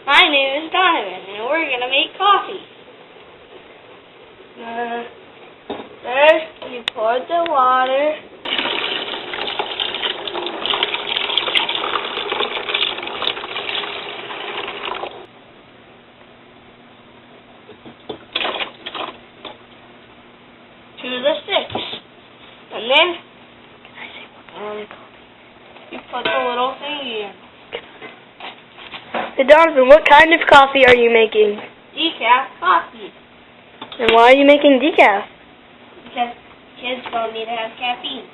My name is Donovan, and we're gonna make coffee. First, you pour the water. To the six, and then you put the little thing in. Hey Donovan, what kind of coffee are you making? Decaf coffee. And why are you making decaf? Because kids don't need to have caffeine.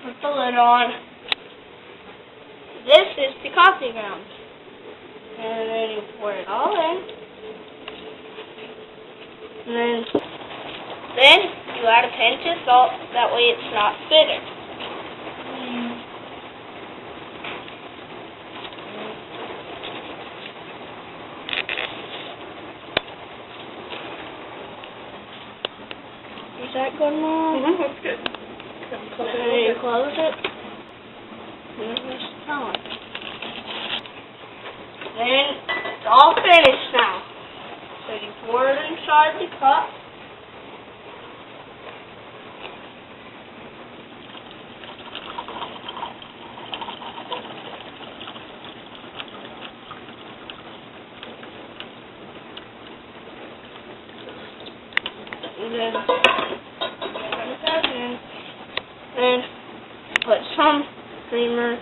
Put the lid on. This is the coffee grounds. And then you pour it all in. And then you add a pinch of salt, that way it's not bitter. Is that good, Mom? That's good. Then you close it. And just tell it. Then it's all finished now. So you pour it inside the cup. And then put that in. And put some creamer.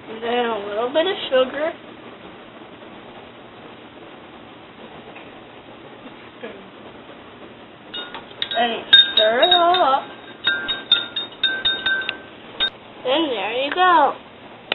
And then a little bit of sugar. And you stir it all up. Then there you go.